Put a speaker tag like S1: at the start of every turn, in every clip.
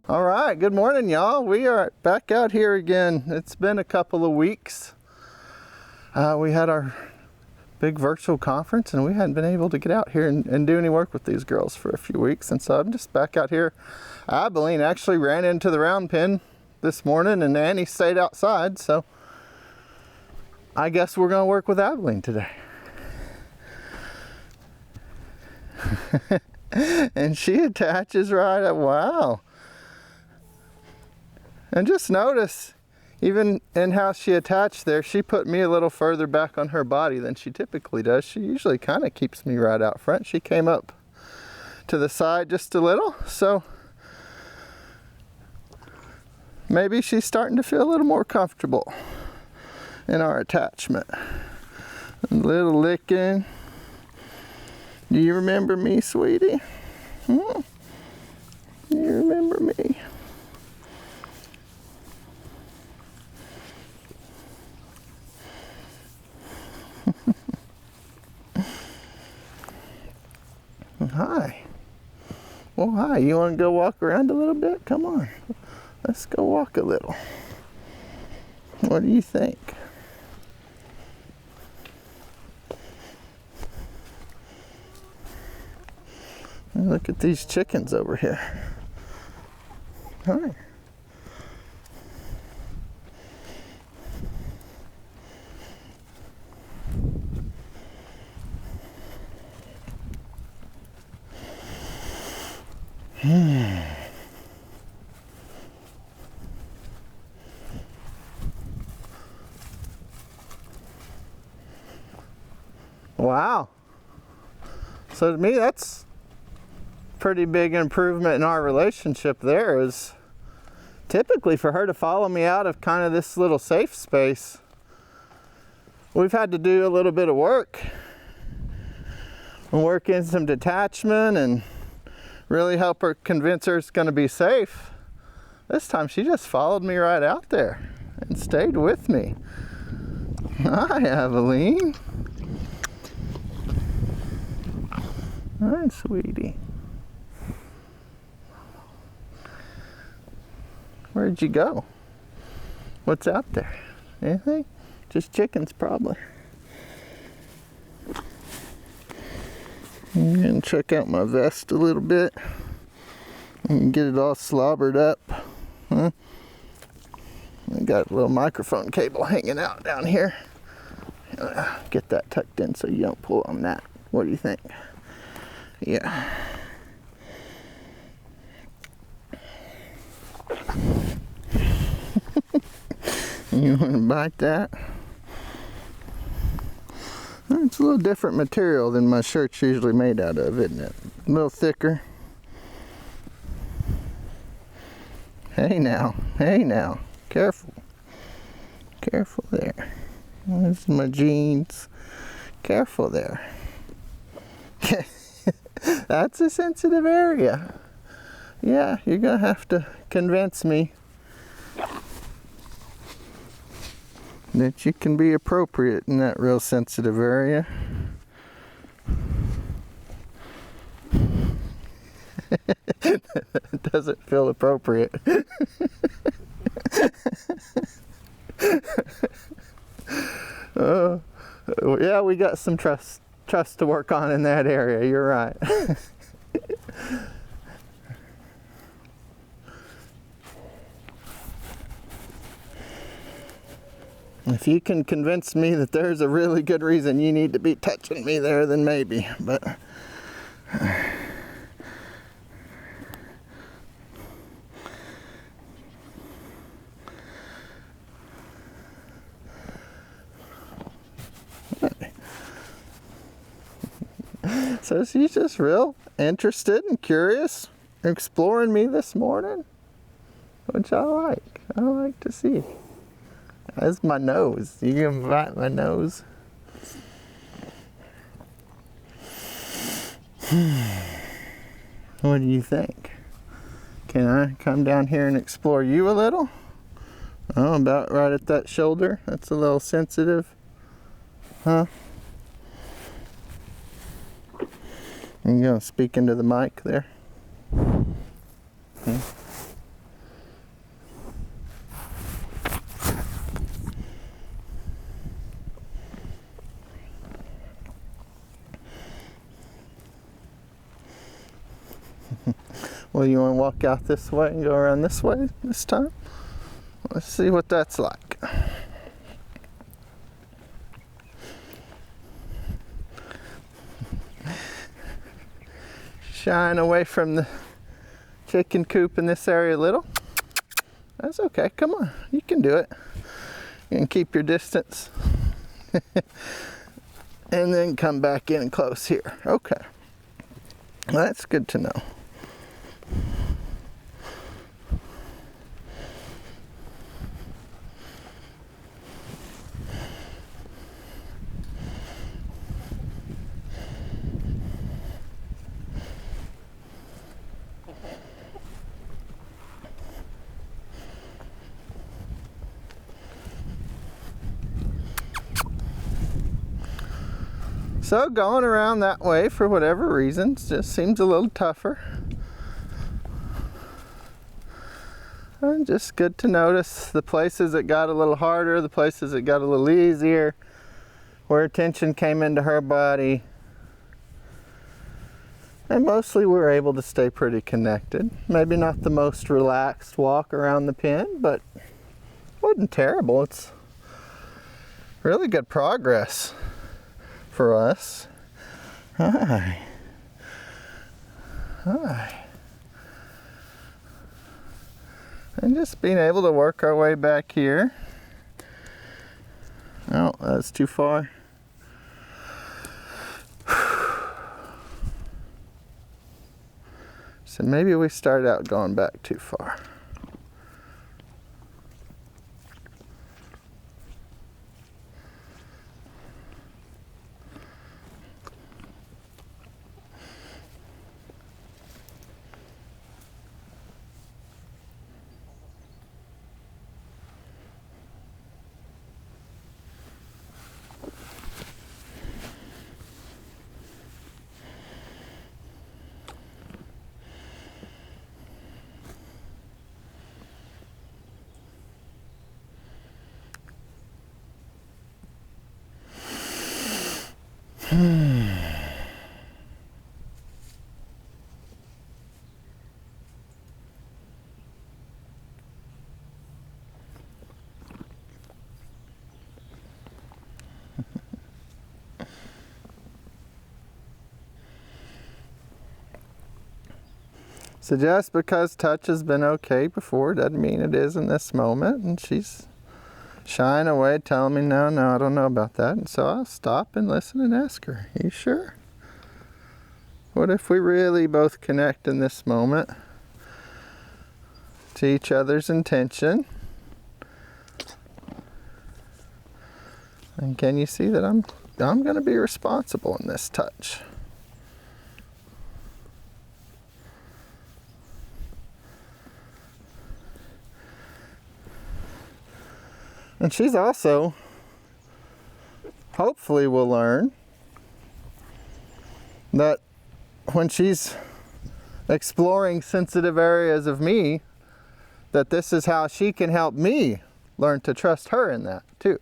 S1: All right, good morning, y'all. We are back out here again. It's been a couple of weeks. We had our big virtual conference and we hadn't been able to get out here and do any work with these girls for a few weeks. And so I'm just back out here. Abilene actually ran into the round pen this morning and Annie stayed outside. So I guess we're gonna work with Abilene today. And she attaches right up, wow. And just notice, even in how she attached there, she put me a little further back on her body than she typically does. She usually kind of keeps me right out front. She came up to the side just a little, so maybe she's starting to feel a little more comfortable in our attachment. A little licking. Do you remember me, sweetie? Do you remember me? Hi. Well, hi. You want to go walk around a little bit? Come on. Let's go walk a little. What do you think? Look at these chickens over here. Hi. Wow. So to me, that's pretty big improvement in our relationship there. Is typically for her to follow me out of kind of this little safe space, we've had to do a little bit of work and work in some detachment and really help her convince her it's going to be safe. This time she just followed me right out there and stayed with me. Hi, Abilene. Hi, sweetie. Where'd you go? What's out there? Anything? Just chickens, probably. I'm gonna check out my vest a little bit and get it all slobbered up. Huh? I got a little microphone cable hanging out down here. Get that tucked in so you don't pull on that. What do you think? Yeah. You want to bite that? It's a little different material than my shirt's usually made out of, isn't it? A little thicker. Hey now, careful. Careful there. There's my jeans. Careful there. That's a sensitive area. Yeah, you're gonna have to convince me that you can be appropriate in that real sensitive area. It doesn't feel appropriate. Yeah, we got some trust to work on in that area. You're right. If you can convince me that there's a really good reason you need to be touching me there, then maybe, but so she's just real interested and curious, exploring me this morning, which I like. I like to see. That's my nose. You can bite my nose. What do you think? Can I come down here and explore you a little? Oh, about right at that shoulder. That's a little sensitive. Huh? You gonna speak into the mic there? Well, you want to walk out this way and go around this way this time? Let's see what that's like. Shying away from the chicken coop in this area a little. That's okay, come on, you can do it. You can keep your distance. And then come back in close here. Okay, that's good to know. So going around that way for whatever reasons just seems a little tougher. And just good to notice the places that got a little harder, the places that got a little easier, where attention came into her body. And mostly we're able to stay pretty connected. Maybe not the most relaxed walk around the pen, but wasn't terrible. It's really good progress for us. Hi. Hi. And just being able to work our way back here. Oh, that's too far. So maybe we started out going back too far. So just because touch has been okay before doesn't mean it is in this moment. And she's shying away, telling me, no, I don't know about that. And so I'll stop and listen and ask her, you sure? What if we really both connect in this moment to each other's intention? And can you see that I'm going to be responsible in this touch? And she's also, hopefully will learn that when she's exploring sensitive areas of me, that this is how she can help me learn to trust her in that too.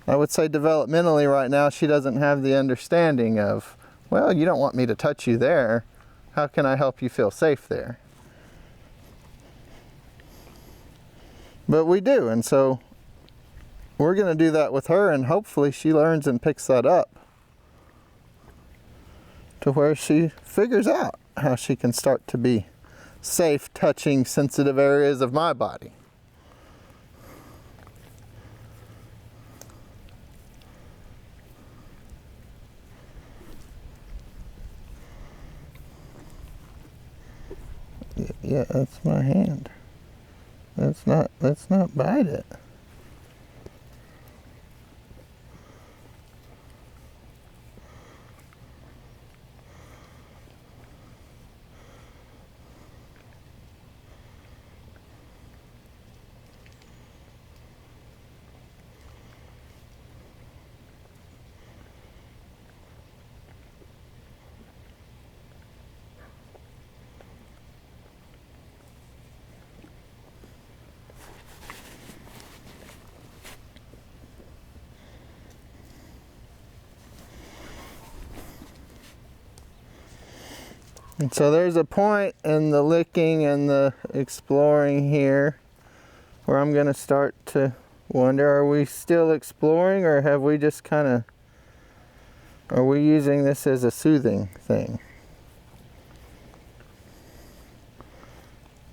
S1: I would say developmentally right now, she doesn't have the understanding of, well, you don't want me to touch you there. How can I help you feel safe there? But we do, and so we're going to do that with her, and hopefully she learns and picks that up to where she figures out how she can start to be safe touching sensitive areas of my body. Yeah, that's my hand. Let's not bite it. And so there's a point in the licking and the exploring here where I'm going to start to wonder, are we still exploring, or have we just kind of, are we using this as a soothing thing?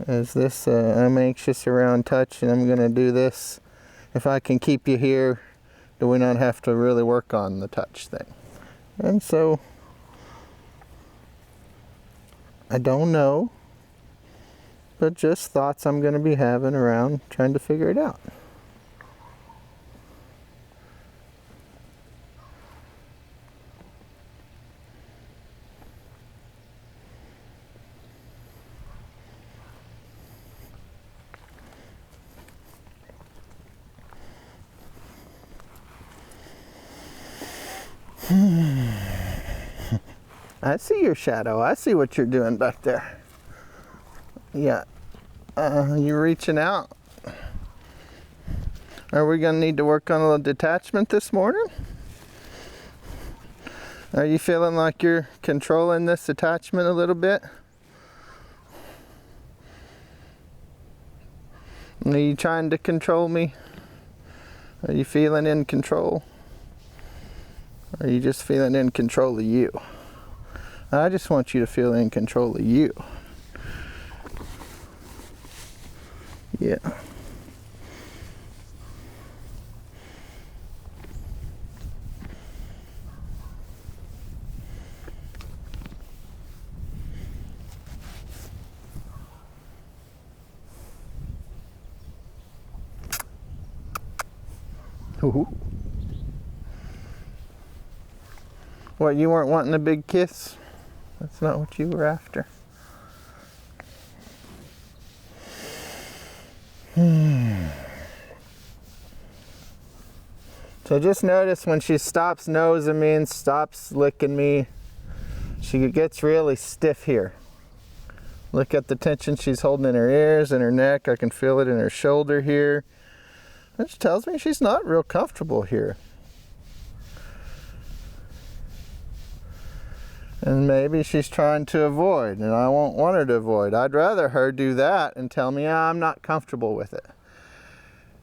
S1: Is this, I'm anxious around touch and I'm going to do this. If I can keep you here, do we not have to really work on the touch thing? And so, I don't know, but just thoughts I'm going to be having around trying to figure it out. I see your shadow. I see what you're doing back there. Yeah. You reaching out. Are we going to need to work on a little detachment this morning? Are you feeling like you're controlling this attachment a little bit? Are you trying to control me? Are you feeling in control? Or are you just feeling in control of you? I just want you to feel in control of you. Yeah. Ooh. What, you weren't wanting a big kiss? That's not what you were after. So just notice when she stops nosing me and stops licking me, she gets really stiff here. Look at the tension she's holding in her ears and her neck. I can feel it in her shoulder here. Which tells me she's not real comfortable here. And maybe she's trying to avoid, and I won't want her to avoid. I'd rather her do that and tell me, I'm not comfortable with it,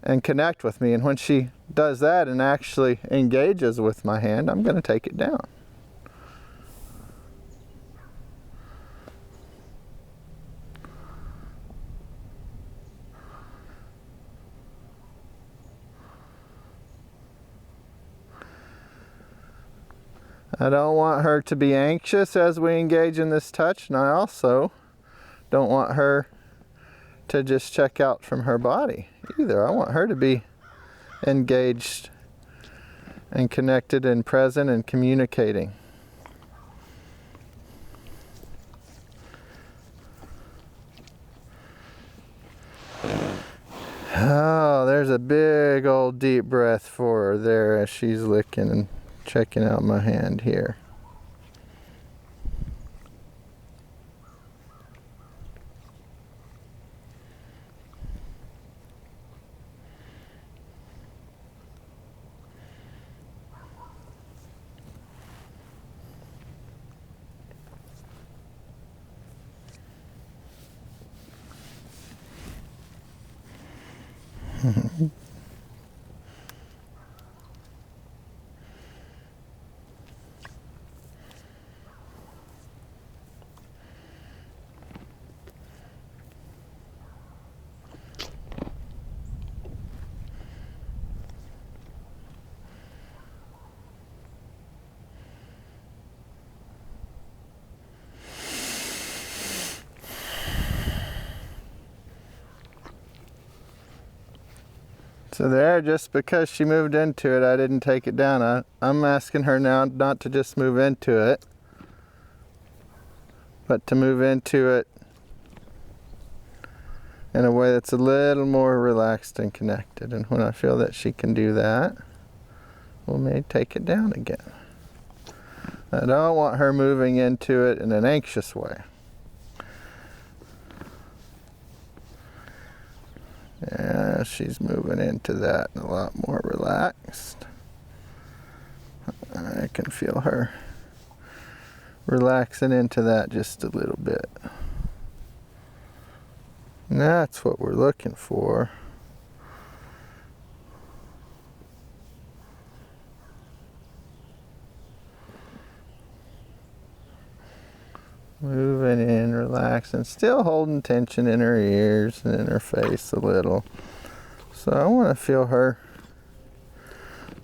S1: and connect with me. And when she does that and actually engages with my hand, I'm going to take it down. I don't want her to be anxious as we engage in this touch, and I also don't want her to just check out from her body either. I want her to be engaged and connected and present and communicating. Oh, there's a big old deep breath for her there as she's licking and checking out my hand here. So there, just because she moved into it, I didn't take it down. I'm asking her now not to just move into it, but to move into it in a way that's a little more relaxed and connected. And when I feel that she can do that, we may take it down again. I don't want her moving into it in an anxious way. Yeah, she's moving into that a lot more relaxed. I can feel her relaxing into that just a little bit. And that's what we're looking for. Moving in, relaxing, still holding tension in her ears and in her face a little. So I want to feel her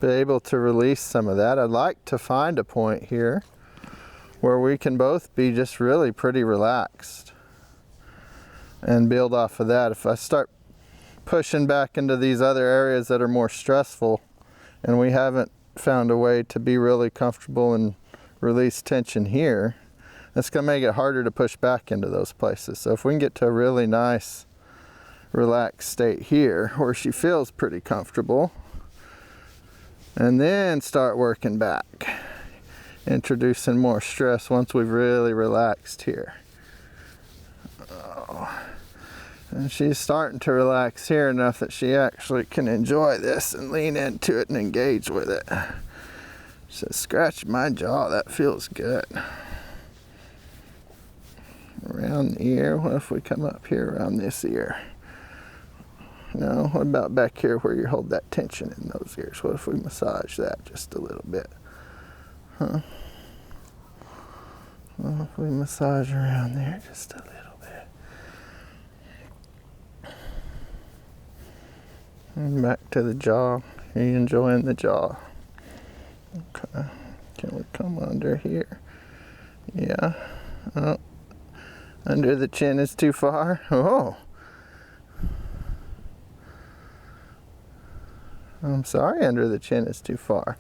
S1: be able to release some of that. I'd like to find a point here where we can both be just really pretty relaxed and build off of that. If I start pushing back into these other areas that are more stressful and we haven't found a way to be really comfortable and release tension here, that's going to make it harder to push back into those places. So if we can get to a really nice relaxed state here where she feels pretty comfortable, and then start working back, introducing more stress once we've really relaxed here. Oh. And she's starting to relax here enough that she actually can enjoy this and lean into it and engage with it. She says, scratch my jaw, that feels good. Around the ear, what if we come up here around this ear? No, what about back here where you hold that tension in those ears? What if we massage that just a little bit? Huh? What if we massage around there just a little bit? And back to the jaw. Are you enjoying the jaw? Okay. Can we come under here? Yeah. Oh. Under the chin is too far? Oh. I'm sorry, under the chin is too far.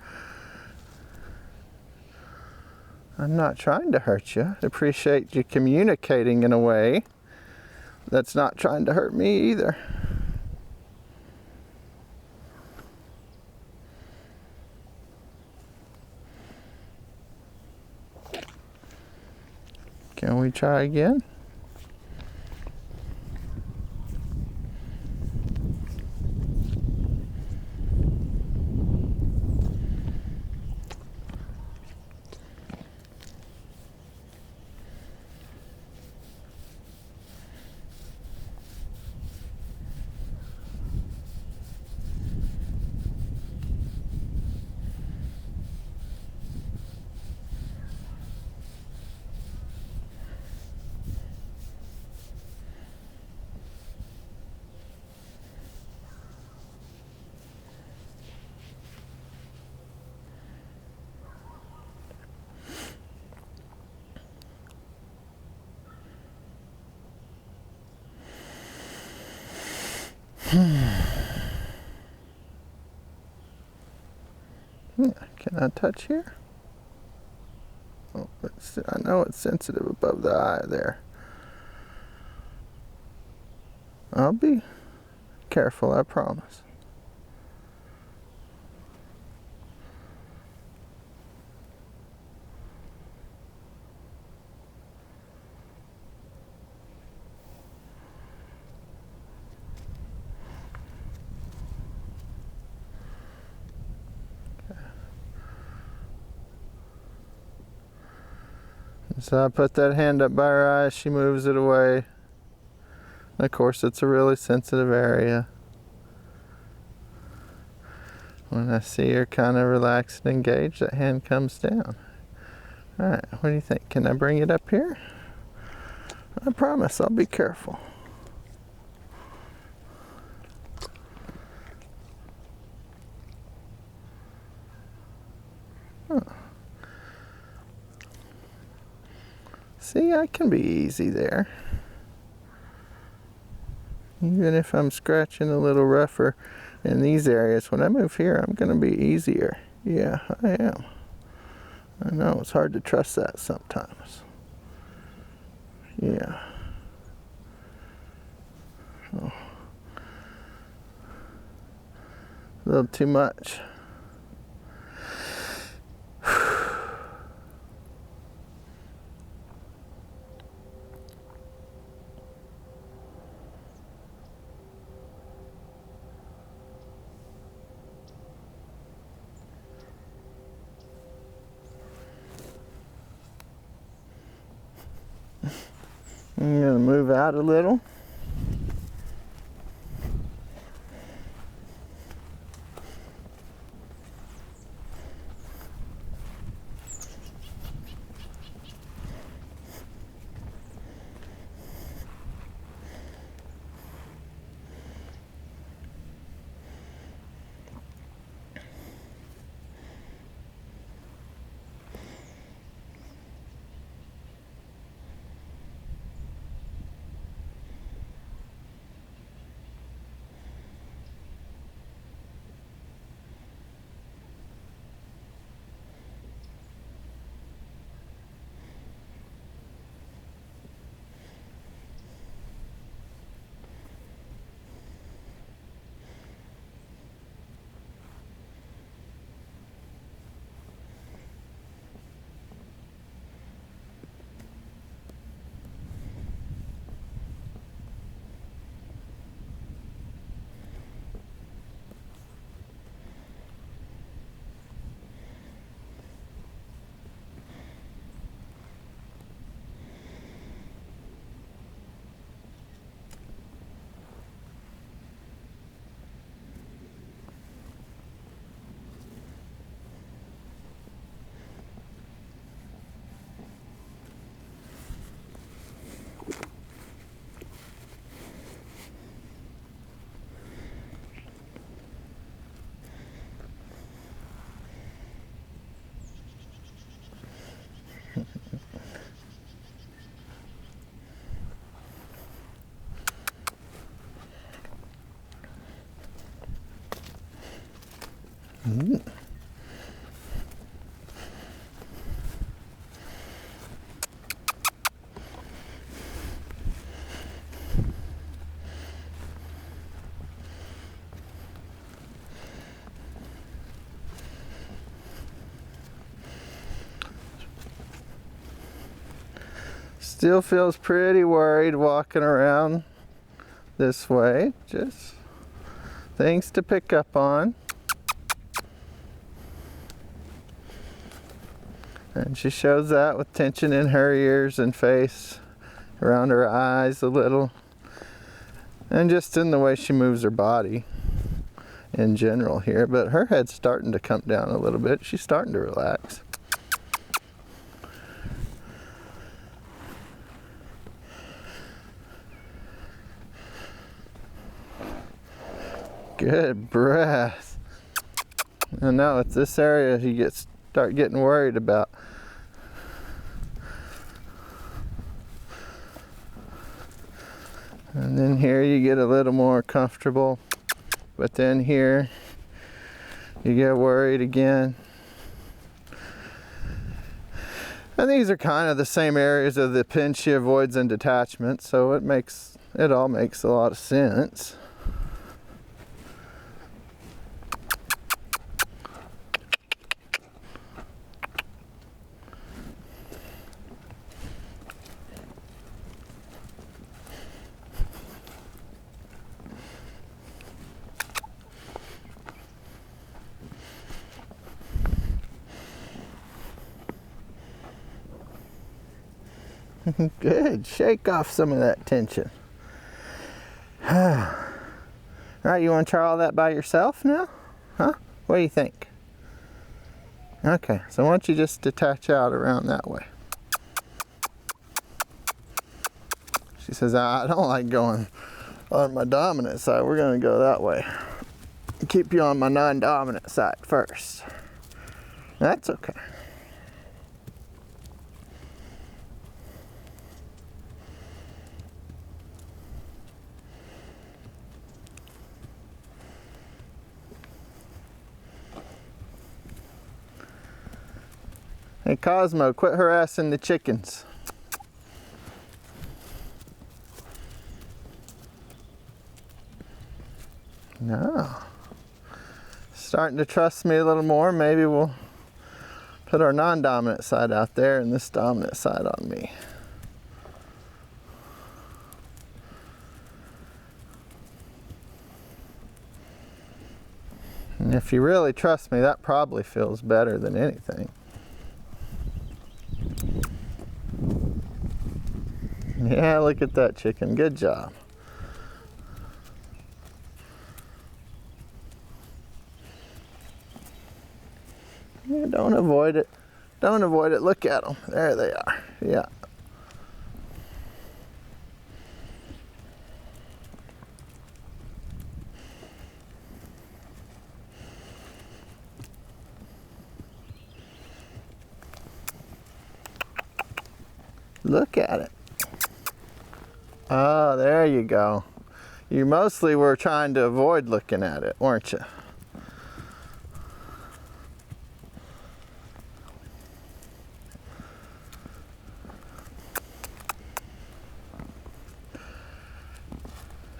S1: I'm not trying to hurt you. I appreciate you communicating in a way that's not trying to hurt me either. Can we try again? Can I touch here? Oh, I know it's sensitive above the eye there. I'll be careful, I promise. So I put that hand up by her eye, she moves it away. Of course, it's a really sensitive area. When I see her kind of relaxed and engaged, that hand comes down. Alright, what do you think? Can I bring it up here? I promise I'll be careful. Huh. See, I can be easy there. Even if I'm scratching a little rougher in these areas, when I move here, I'm going to be easier. Yeah, I am. I know, it's hard to trust that sometimes. Yeah. Oh. A little too much. I'm going to move out a little. Still feels pretty worried walking around this way. Just things to pick up on. And she shows that with tension in her ears and face, around her eyes a little, and just in the way she moves her body in general here. But her head's starting to come down a little bit. She's starting to relax. Good breath. I know it's this area you start getting worried about. And then here you get a little more comfortable, but then here you get worried again. And these are kind of the same areas of the pin she avoids in detachment, so it all makes a lot of sense. Good. Shake off some of that tension. All right, you want to try all that by yourself now? Huh? What do you think? Okay, so why don't you just detach out around that way? She says, I don't like going on my dominant side. We're going to go that way. Keep you on my non-dominant side first. That's okay. Hey Cosmo, quit harassing the chickens. No. Starting to trust me a little more. Maybe we'll put our non-dominant side out there and this dominant side on me. And if you really trust me, that probably feels better than anything. Yeah, look at that chicken. Good job. Yeah, don't avoid it. Don't avoid it. Look at them. There they are. Yeah. Look at it. Oh, there you go. You mostly were trying to avoid looking at it, weren't you?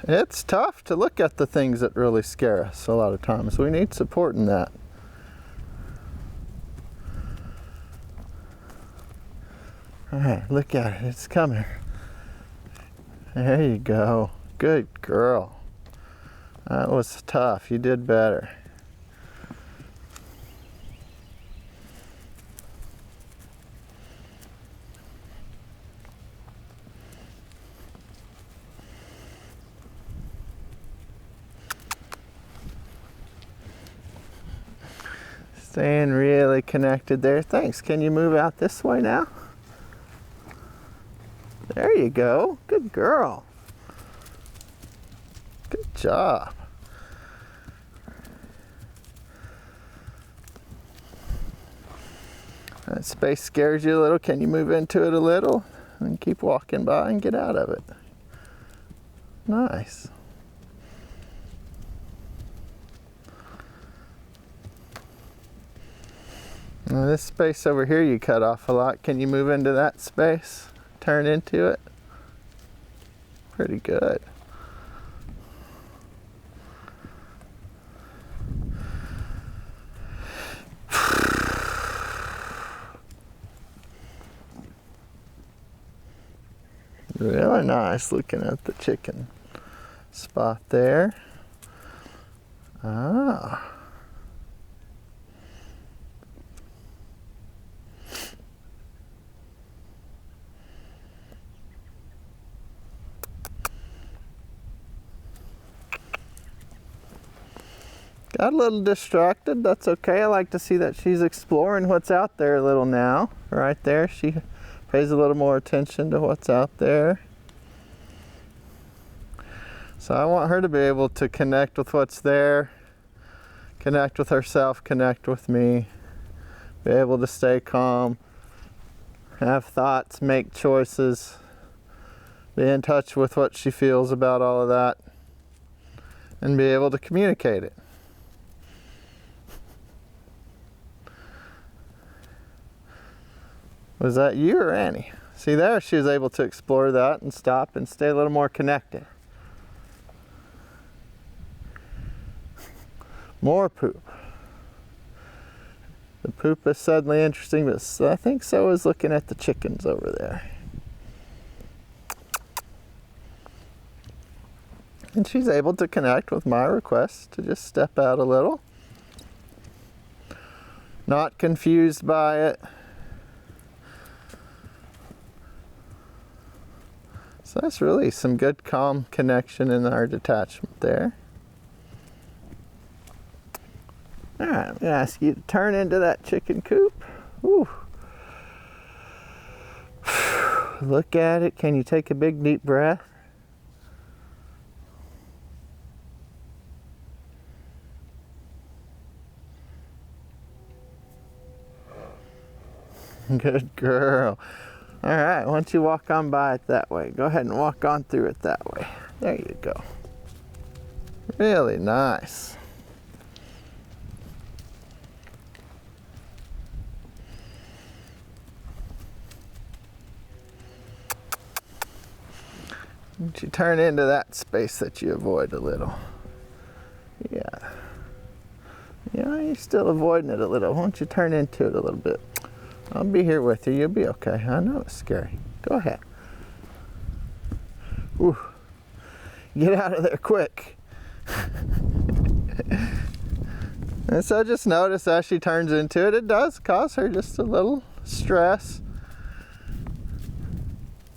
S1: It's tough to look at the things that really scare us a lot of times. We need support in that. All right, look at it. It's coming. There you go. Good girl. That was tough. You did better. Staying really connected there. Thanks. Can you move out this way now? There you go. Good girl. Good job. That space scares you a little. Can you move into it a little and keep walking by and get out of it? Nice. Now this space over here you cut off a lot. Can you move into that space? Turn into it? Pretty good. Really nice looking at the chicken spot there. Ah. Got a little distracted, that's okay. I like to see that she's exploring what's out there a little now. Right there, she pays a little more attention to what's out there. So I want her to be able to connect with what's there, connect with herself, connect with me, be able to stay calm, have thoughts, make choices, be in touch with what she feels about all of that, and be able to communicate it. Was that you or Annie? See there, she was able to explore that and stop and stay a little more connected. More poop. The poop is suddenly interesting, but I think so is looking at the chickens over there. And she's able to connect with my request to just step out a little. Not confused by it. So that's really some good calm connection in our detachment there. All right, I'm gonna ask you to turn into that chicken coop. Ooh. Look at it. Can you take a big deep breath? Good girl. All right, why don't you walk on by it that way? Go ahead and walk on through it that way. There you go. Really nice. Why don't you turn into that space that you avoid a little? Yeah. Yeah, you're still avoiding it a little. Why don't you turn into it a little bit? I'll be here with you. You'll be okay. I know it's scary. Go ahead. Ooh. Get out of there quick. And so just notice as she turns into it, it does cause her just a little stress.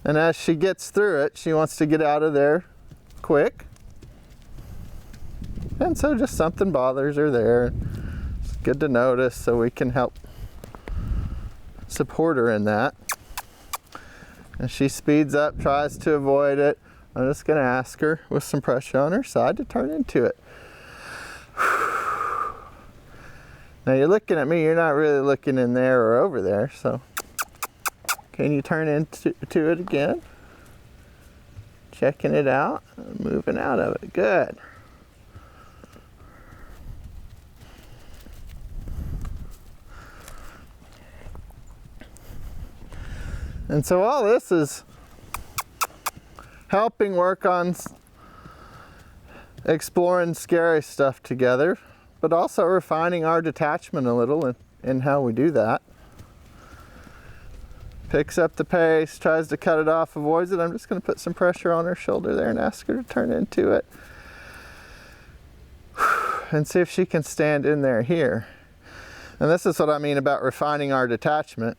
S1: And as she gets through it, she wants to get out of there quick. And so just something bothers her there. It's good to notice so we can help support her in that. And she speeds up, tries to avoid it. I'm just going to ask her with some pressure on her side to turn into it. Now you're looking at me, you're not really looking in there or over there, so can you turn into it again? Checking it out, moving out of it. Good. And so all this is helping work on exploring scary stuff together, but also refining our detachment a little in how we do that. Picks up the pace, tries to cut it off, avoids it. I'm just going to put some pressure on her shoulder there and ask her to turn into it. And see if she can stand in there here. And this is what I mean about refining our detachment.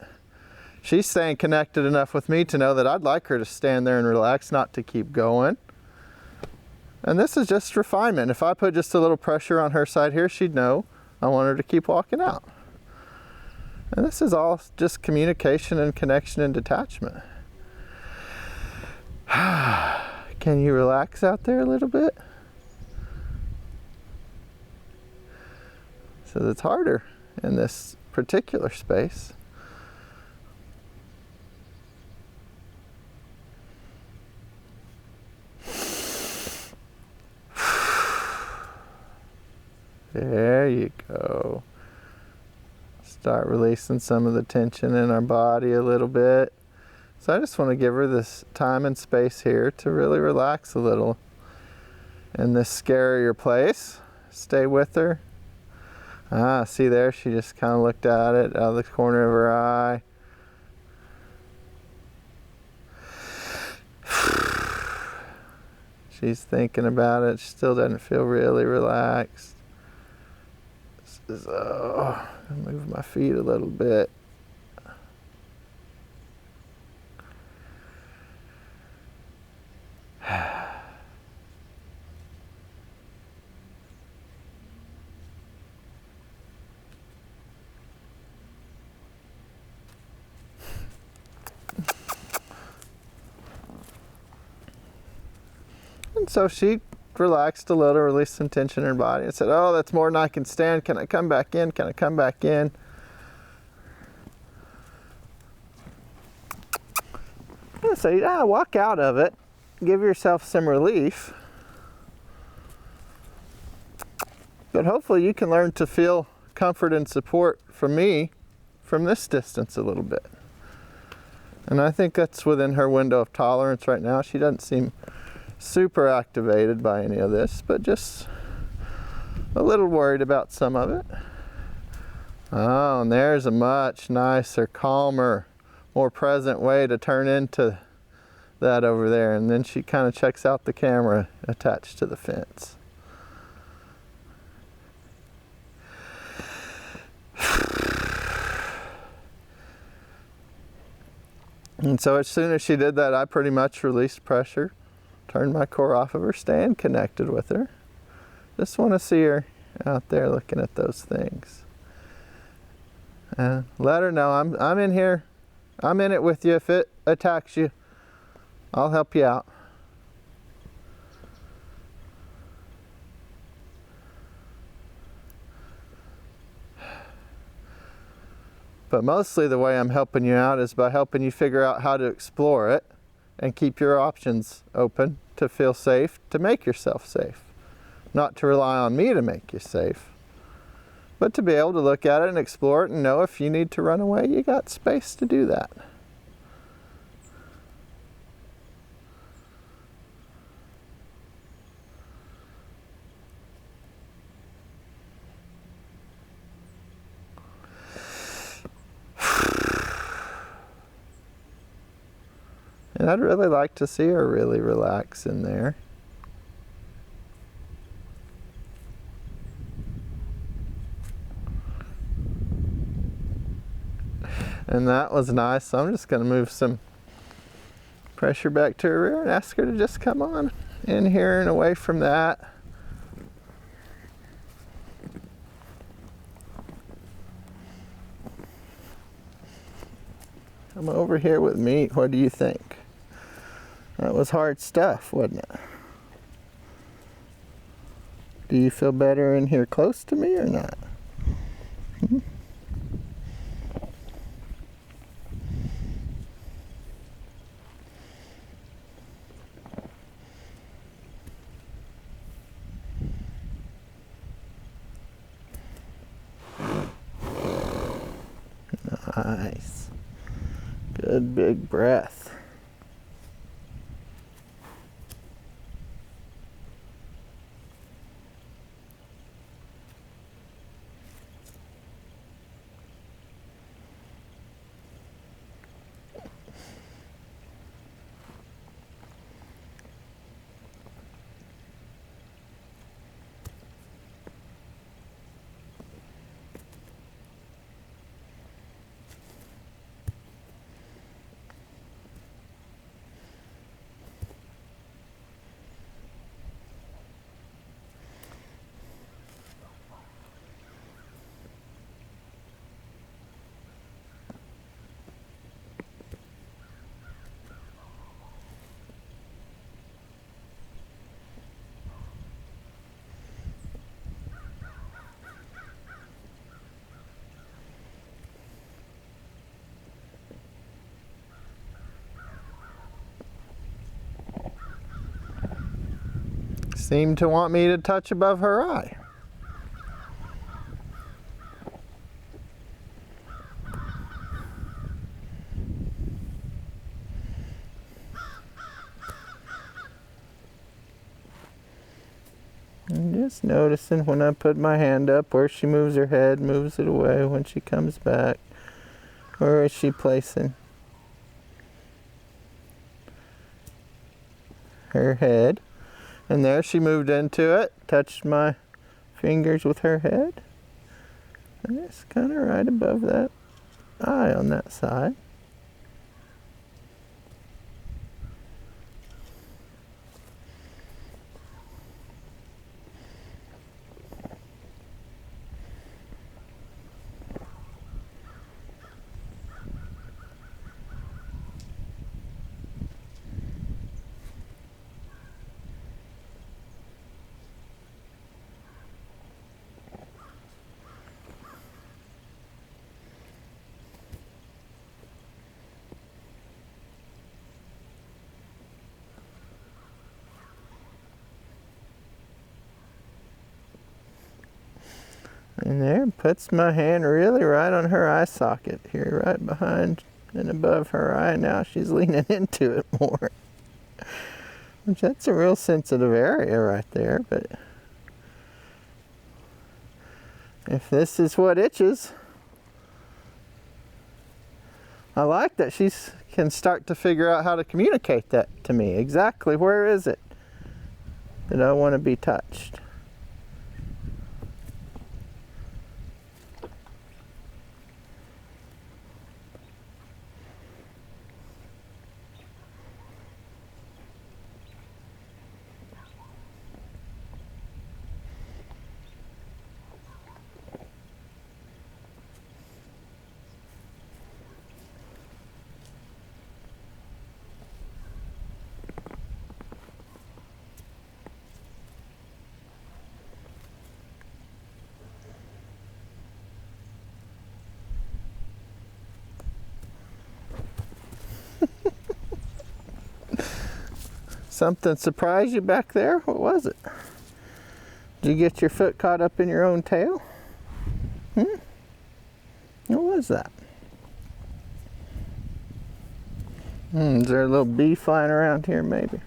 S1: She's staying connected enough with me to know that I'd like her to stand there and relax, not to keep going. And this is just refinement. If I put just a little pressure on her side here, she'd know I want her to keep walking out. And this is all just communication and connection and detachment. Can you relax out there a little bit? So it's harder in this particular space. There you go. Start releasing some of the tension in our body a little bit. So I just want to give her this time and space here to really relax a little in this scarier place. Stay with her. Ah, see there, she just kind of looked at it out of the corner of her eye. She's thinking about it. She still doesn't feel really relaxed. So, move my feet a little bit. And so she relaxed a little, released some tension in her body and said, oh, that's more than I can stand. Can I come back in? Can I come back in? So walk out of it. Give yourself some relief. But hopefully you can learn to feel comfort and support from me from this distance a little bit. And I think that's within her window of tolerance right now. She doesn't seem super activated by any of this, but just a little worried about some of it. Oh, and there's a much nicer, calmer, more present way to turn into that over there. And then she kind of checks out the camera attached to the fence. And so as soon as she did that, I pretty much released pressure. Turned my core off of her, staying connected with her. Just want to see her out there looking at those things. Let her know I'm in here. I'm in it with you. If it attacks you, I'll help you out. But mostly the way I'm helping you out is by helping you figure out how to explore it and keep your options open to feel safe, to make yourself safe. Not to rely on me to make you safe, but to be able to look at it and explore it and know if you need to run away, you got space to do that. And I'd really like to see her really relax in there. And that was nice. So I'm just going to move some Pressure back to her rear and ask her to just come on in here and away from that. Come over here with me. What do you think? That was hard stuff, wasn't it? Do you feel better in here close to me or not? Hmm? Nice. Good big breath. Seemed to want me to touch above her eye. I'm just noticing when I put my hand up where she moves her head, moves it away when she comes back. Where is she placing her head? And there she moved into it, touched my fingers with her head. And it's kind of right above that eye on that side. And there, puts my hand really right on her eye socket here, right behind and above her eye. Now she's leaning into it more. Which that's a real sensitive area right there, but if this is what itches, I like that she can start to figure out how to communicate that to me. Exactly where is it that I want to be touched. Something surprised you back there? What was it? Did you get your foot caught up in your own tail? What was that? Is there a little bee flying around here maybe?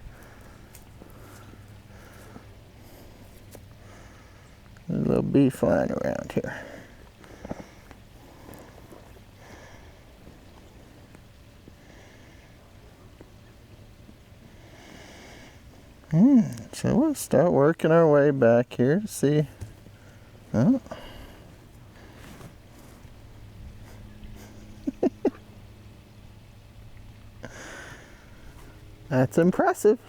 S1: There's a little bee flying around here. So we'll start working our way back here to see. Oh. That's impressive.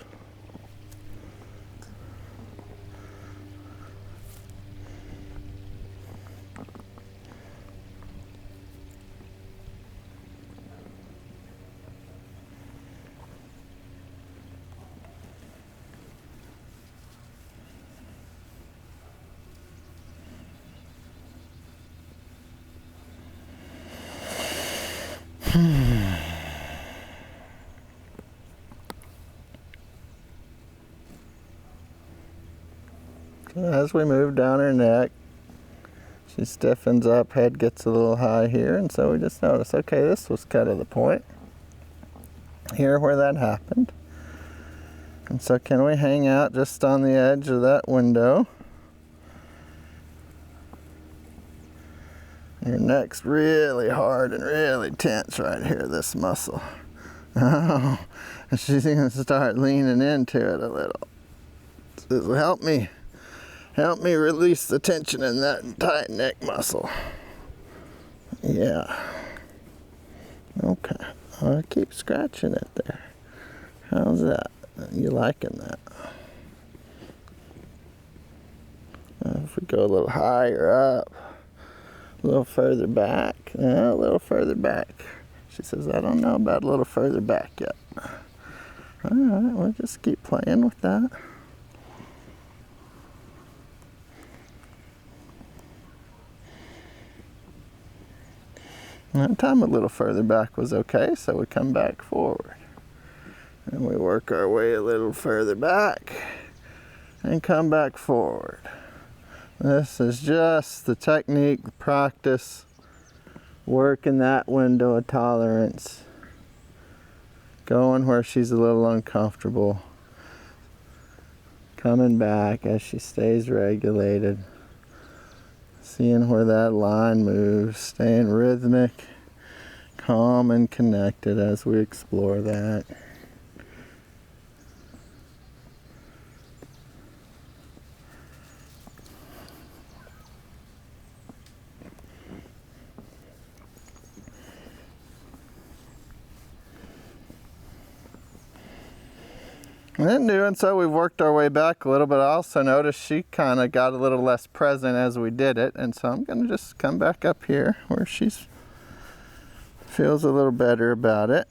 S1: As we move down her neck, she stiffens up, head gets a little high here, and so we just notice, okay, this was kind of the point here where that happened. And so can we hang out just on the edge of that window? Your neck's really hard and really tense right here, this muscle. Oh, and she's gonna start leaning into it a little. Says, help me release the tension in that tight neck muscle. Yeah. Okay. I'll keep scratching it there. How's that? You liking that? If we go a little higher up, a little further back, a little further back. She says, I don't know about a little further back yet. All right, we'll just keep playing with that. That time a little further back was okay, so we come back forward. And we work our way a little further back and come back forward. This is just the technique, the practice, working that window of tolerance, going where she's a little uncomfortable, coming back as she stays regulated. Seeing where that line moves, staying rhythmic, calm, and connected as we explore that. And in doing so, we've worked our way back a little bit. I also noticed she kind of got a little less present as we did it. And so I'm going to just come back up here where she feels a little better about it.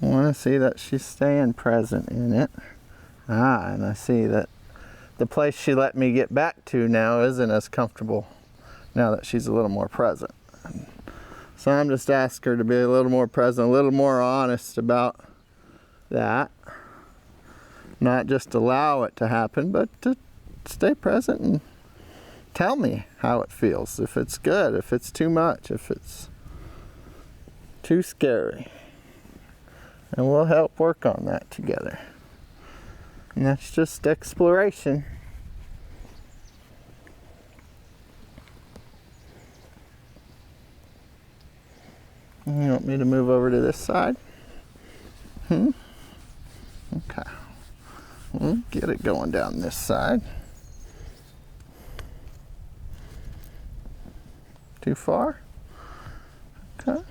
S1: I want to see that she's staying present in it. And I see that the place she let me get back to now isn't as comfortable now that she's a little more present. So I'm just asking her to be a little more present, a little more honest about that. Not just allow it to happen, but to stay present and tell me how it feels. If it's good, if it's too much, if it's too scary. And we'll help work on that together. And that's just exploration. You want me to move over to this side? Okay. We'll get it going down this side. Too far? Okay.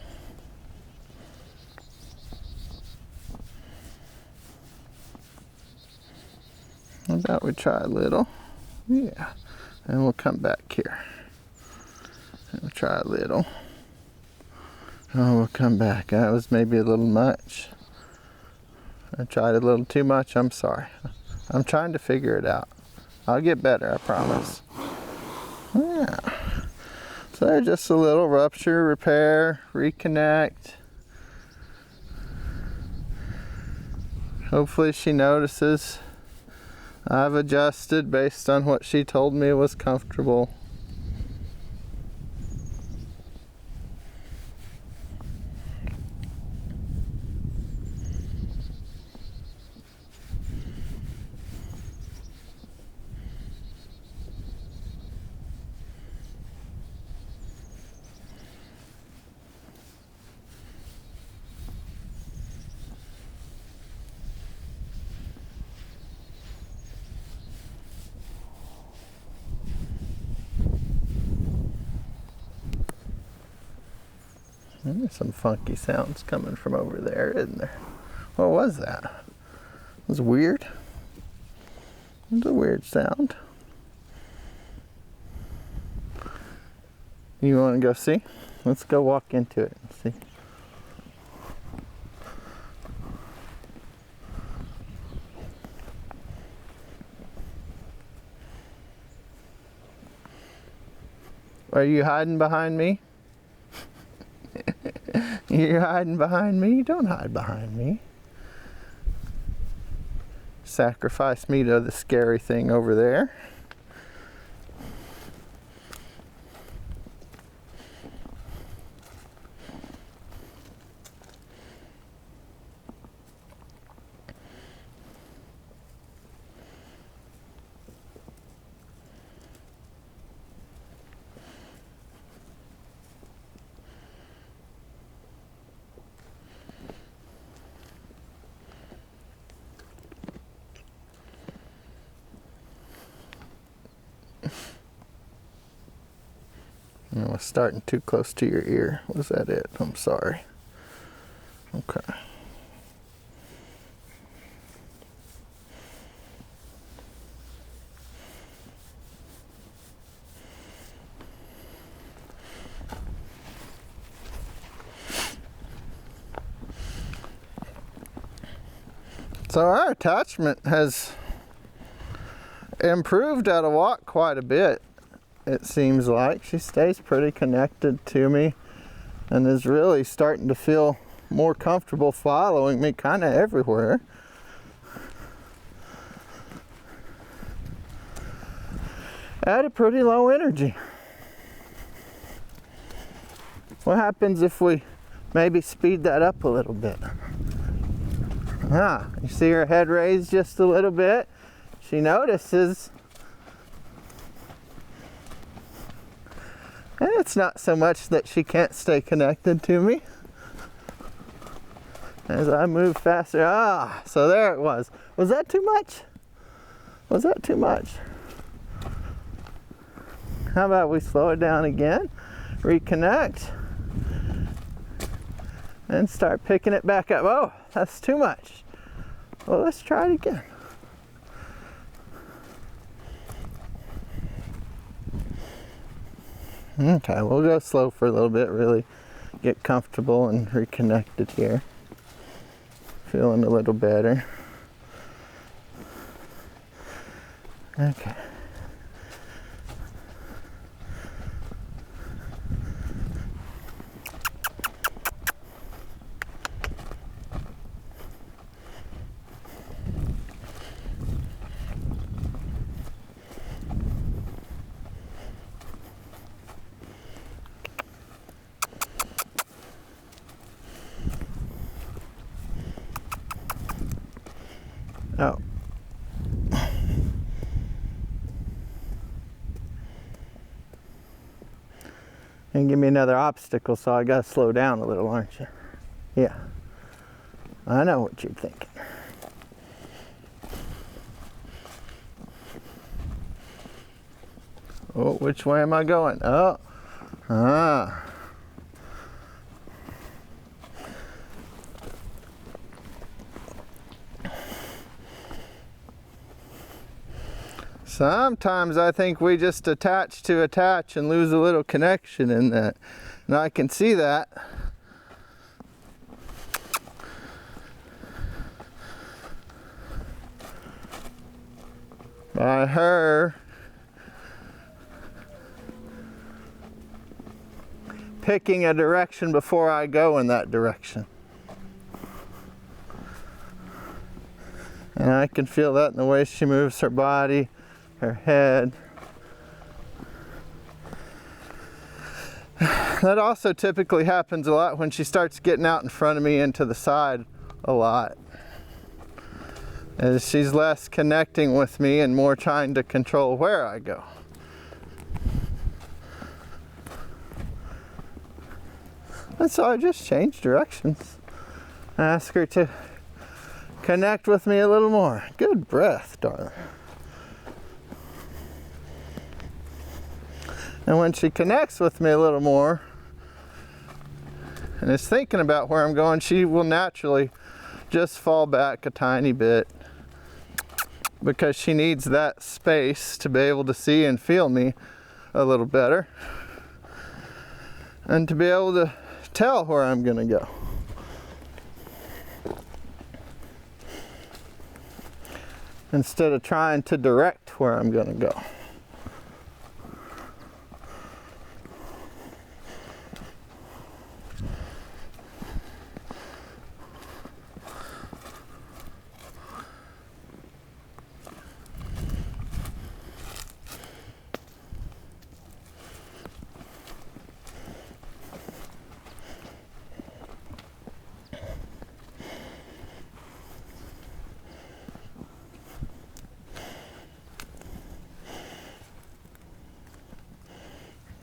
S1: How about we try a little? Yeah. And we'll come back here. And we'll try a little. Oh, we'll come back. That was maybe a little much. I tried a little too much. I'm sorry. I'm trying to figure it out. I'll get better, I promise. Yeah. So just a little rupture, repair, reconnect. Hopefully she notices I've adjusted based on what she told me was comfortable. There's some funky sounds coming from over there, isn't there? What was that? It was weird. It was a weird sound. You want to go see? Let's go walk into it and see. Are you hiding behind me? You're hiding behind me? Don't hide behind me. Sacrifice me to the scary thing over there. I was starting too close to your ear. Was that it? I'm sorry. Okay. So our attachment has improved at a walk quite a bit. It seems like she stays pretty connected to me and is really starting to feel more comfortable following me kind of everywhere. At a pretty low energy. What happens if we maybe speed that up a little bit? You see her head raised just a little bit. She notices. And it's not so much that she can't stay connected to me. As I move faster, so there it was. Was that too much? Was that too much? How about we slow it down again, reconnect, and start picking it back up. Oh, that's too much. Well, let's try it again. Okay, we'll go slow for a little bit, really get comfortable and reconnected here. Feeling a little better. Okay. Oh. And give me another obstacle, so I gotta slow down a little, aren't you? Yeah. I know what you're thinking. Oh, which way am I going? Oh. Sometimes I think we just attach to attach and lose a little connection in that. And I can see that. By her picking a direction before I go in that direction. And I can feel that in the way she moves her body, her head. That also typically happens a lot when she starts getting out in front of me and to the side a lot. As she's less connecting with me and more trying to control where I go. And so I just changed directions. I asked her to connect with me a little more. Good breath, darling. And when she connects with me a little more, and is thinking about where I'm going, she will naturally just fall back a tiny bit because she needs that space to be able to see and feel me a little better and to be able to tell where I'm going to go. Instead of trying to direct where I'm going to go.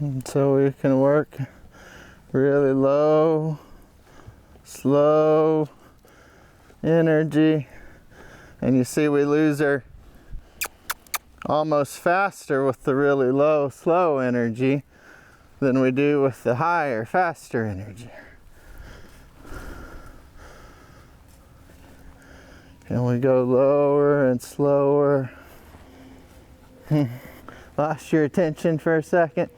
S1: And so we can work really low, slow energy. And you see we lose her almost faster with the really low, slow energy than we do with the higher, faster energy. And we go lower and slower. Lost your attention for a second.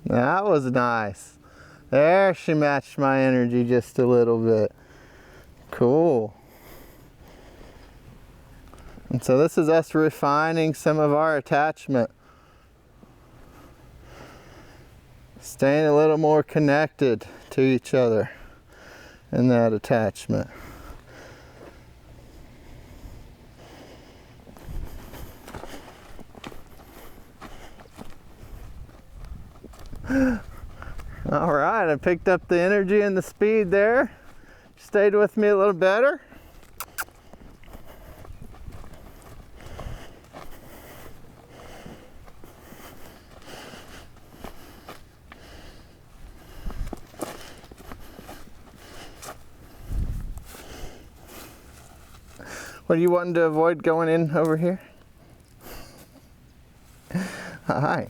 S1: That was nice. There, she matched my energy just a little bit. Cool. And so this is us refining some of our attachment. Staying a little more connected to each other in that attachment. All right, I picked up the energy and the speed there. Stayed with me a little better. What are you wanting to avoid going in over here? Hi.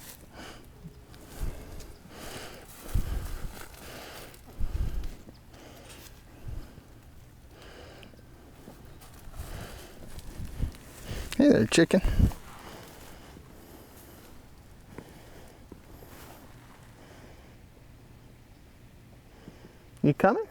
S1: Hey there, chicken. You coming?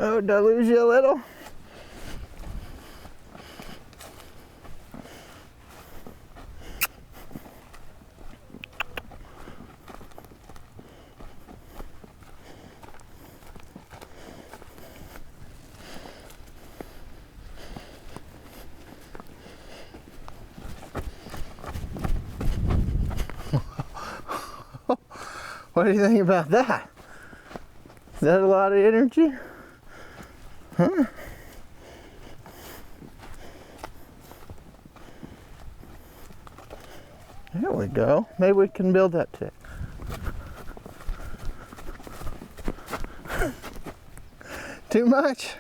S1: Oh, did I lose you a little? What do you think about that? Is that a lot of energy? Huh? There we go. Maybe we can build that too. Too much?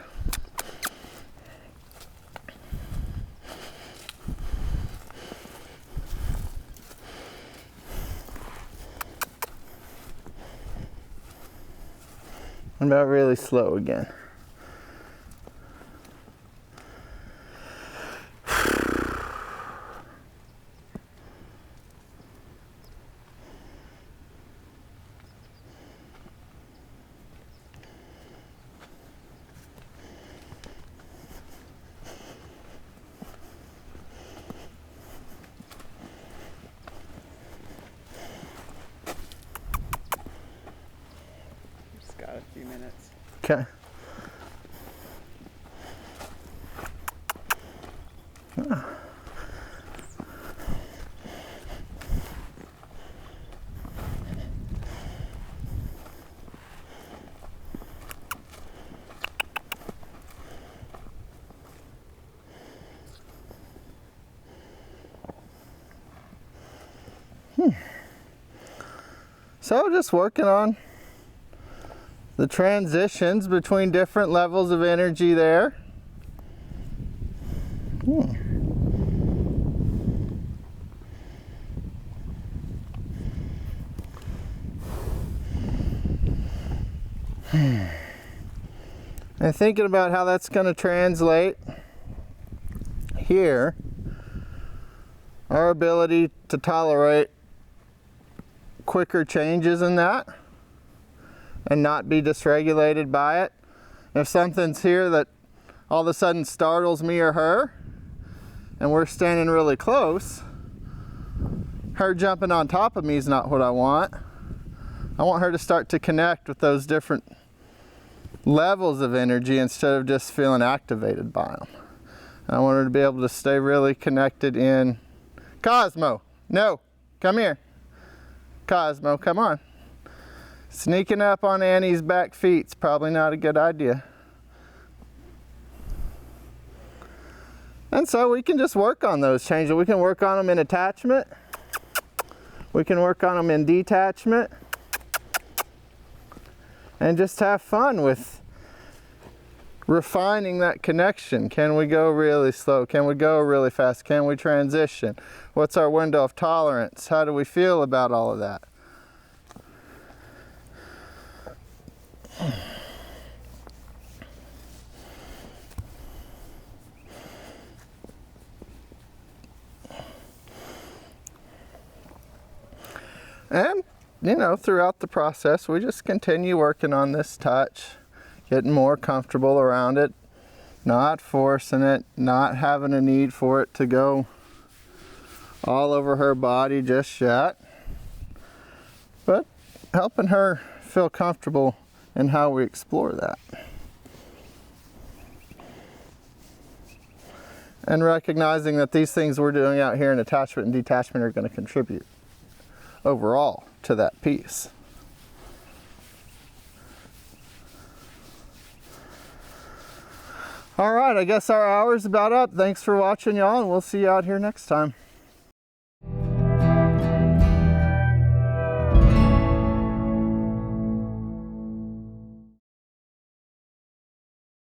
S1: What about really slow again? Okay. So just working on the transitions between different levels of energy there. And thinking about how that's going to translate here, our ability to tolerate quicker changes in that and not be dysregulated by it. If something's here that all of a sudden startles me or her, and we're standing really close, her jumping on top of me is not what I want. I want her to start to connect with those different levels of energy instead of just feeling activated by them. I want her to be able to stay really connected in. Cosmo, no, come here. Cosmo, come on. Sneaking up on Annie's back feet's probably not a good idea. And so we can just work on those changes. We can work on them in attachment. We can work on them in detachment. And just have fun with refining that connection. Can we go really slow? Can we go really fast? Can we transition? What's our window of tolerance? How do we feel about all of that? And, you know, throughout the process, we just continue working on this touch, getting more comfortable around it, not forcing it, not having a need for it to go all over her body just yet, but helping her feel comfortable in how we explore that. And recognizing that these things we're doing out here in attachment and detachment are going to contribute overall to that piece. All right, I guess our hour's about up. Thanks for watching, y'all, and we'll see you out here next time.